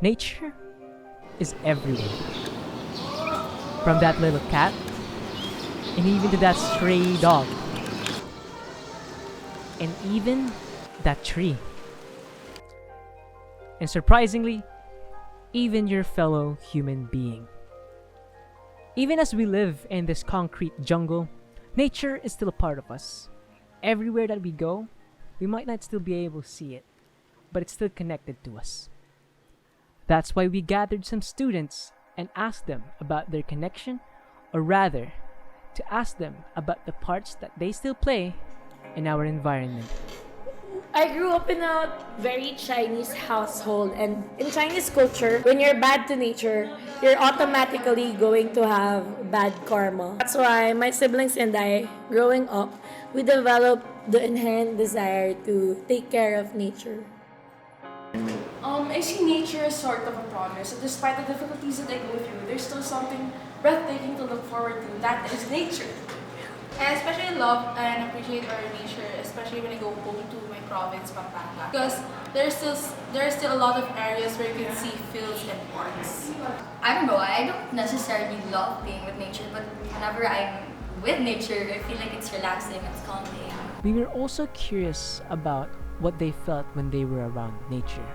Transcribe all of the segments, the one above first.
Nature is everywhere. From that little cat, and even to that stray dog, and even that tree. And surprisingly, even your fellow human being. Even as we live in this concrete jungle, nature is still a part of us. Everywhere that we go, we might not still be able to see it, but it's still connected to us. That's why we gathered some students and asked them about their connection, or rather, to ask them about the parts that they still play in our environment. I grew up in a very Chinese household, and in Chinese culture, when you're bad to nature, you're automatically going to have bad karma. That's why my siblings and I, growing up, we developed the inherent desire to take care of nature. I see nature as sort of a progress. So despite the difficulties that I go through, there's still something breathtaking to look forward to. That is nature. I especially love and appreciate our nature, especially when I go home to my province, Pampanga. Because there are still a lot of areas where you can see fields and parks. I don't know, I don't necessarily love being with nature, but whenever I'm with nature, I feel like it's relaxing, it's calming. We were also curious about what they felt when they were around nature.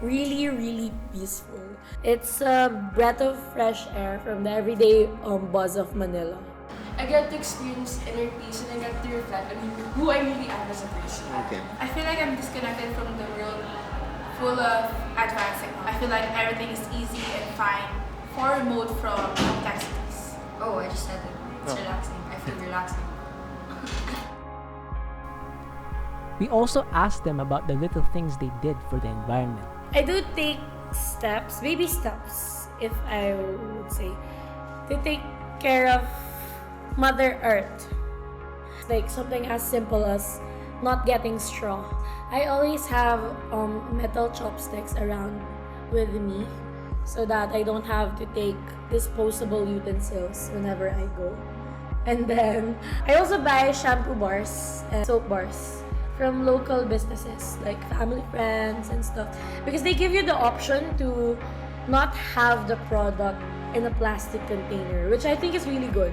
Really, really peaceful. It's a breath of fresh air from the everyday buzz of Manila. I get to experience inner peace and I get to reflect on who I really am as a person. Okay. I feel like I'm disconnected from the world full of advanced technology. I feel like everything is easy and fine, far removed from complexities. Oh, I just said it. It's relaxing. I feel relaxing. We also asked them about the little things they did for the environment. I do take steps, baby steps, if I would say, to take care of Mother Earth. Like something as simple as not getting straw. I always have metal chopsticks around with me so that I don't have to take disposable utensils whenever I go. And then I also buy shampoo bars and soap bars from local businesses like family friends and stuff, because they give you the option to not have the product in a plastic container, which I think is really good.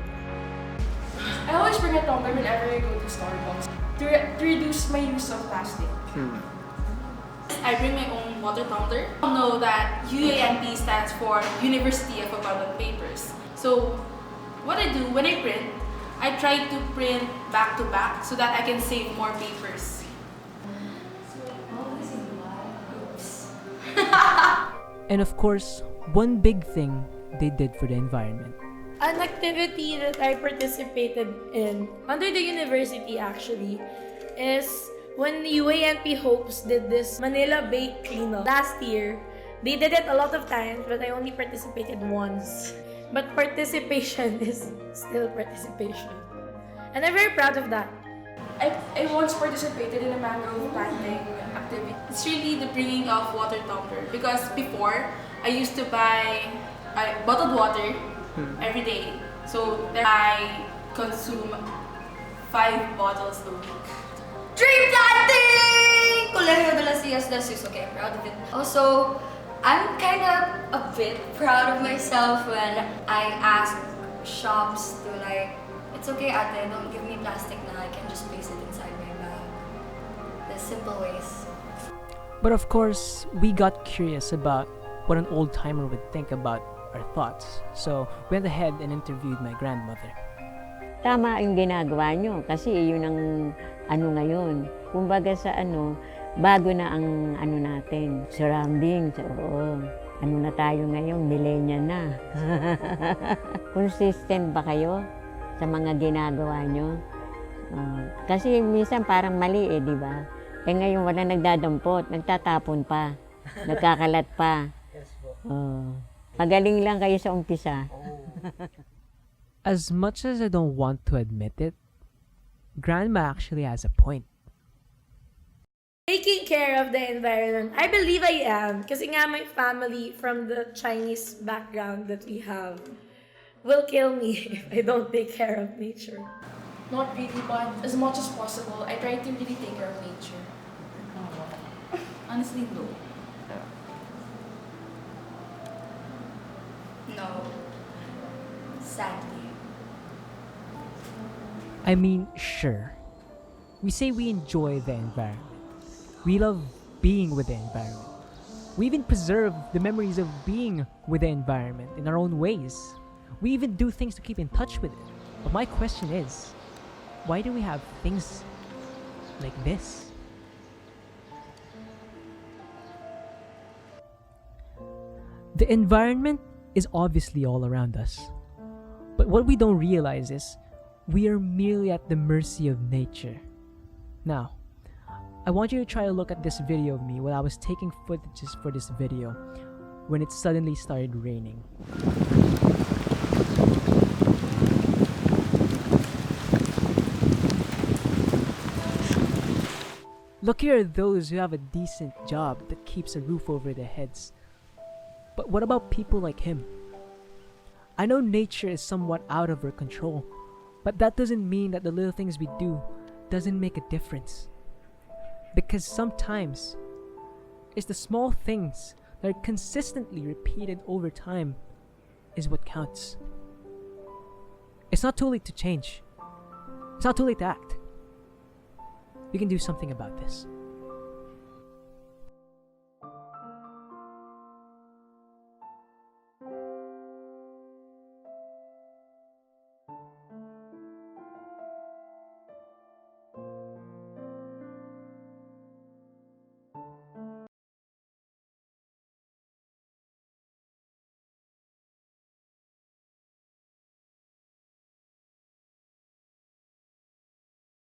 I always bring a tumbler whenever I go to Starbucks to reduce my use of plastic. I bring my own water tumbler. I know that UANP stands for University of Abundant Papers. So what I do when I print, I try to print back to back so that I can save more papers. And of course, one big thing they did for the environment. An activity that I participated in under the university actually is when UANP Hopes did this Manila Bay cleanup last year. They did it a lot of times, but I only participated once. But participation is still participation. And I'm very proud of that. I once participated in a mangrove planting activity. It's really the bringing of water tumbler, because before I used to buy bottled water every day. So I consume 5 bottles a week. Tree planting! Colegio de las Cias del Sus. Okay, I'm proud of it. Also, I'm kind of a bit proud of myself when I ask shops to like, it's okay ate, don't give me plastic na, I can just place it inside my bag. The simple ways. But of course, we got curious about what an old-timer would think about our thoughts. So, went ahead and interviewed my grandmother. Tama yung ginagawa nyo kasi yun ang ano ngayon. Kumbaga sa bago na ang natin, surroundings, oo. Ano na tayo ngayon, millennial na. Consistent ba kayo sa mga ginagawa nyo? Kasi minsan parang mali di ba? Ngayon wala nagdadampot, nagtatapon pa, nagkakalat pa. Magaling lang kayo sa umpisa. As much as I don't want to admit it, Grandma actually has a point. Taking care of the environment, I believe I am. Kasi nga my family from the Chinese background that we have will kill me if I don't take care of nature. Not really, but as much as possible, I try to really take care of nature. Honestly, no. No. Sadly. I mean, sure. We say we enjoy the environment. We love being with the environment. We even preserve the memories of being with the environment in our own ways. We even do things to keep in touch with it. But my question is, why do we have things like this? The environment is obviously all around us. But what we don't realize is we are merely at the mercy of nature. Now, I want you to try to look at this video of me while I was taking footages for this video when it suddenly started raining. Lucky are those who have a decent job that keeps a roof over their heads. But what about people like him? I know nature is somewhat out of our control, but that doesn't mean that the little things we do doesn't make a difference. Because sometimes it's the small things that are consistently repeated over time is what counts. It's not too late to change. It's not too late to act. We can do something about this.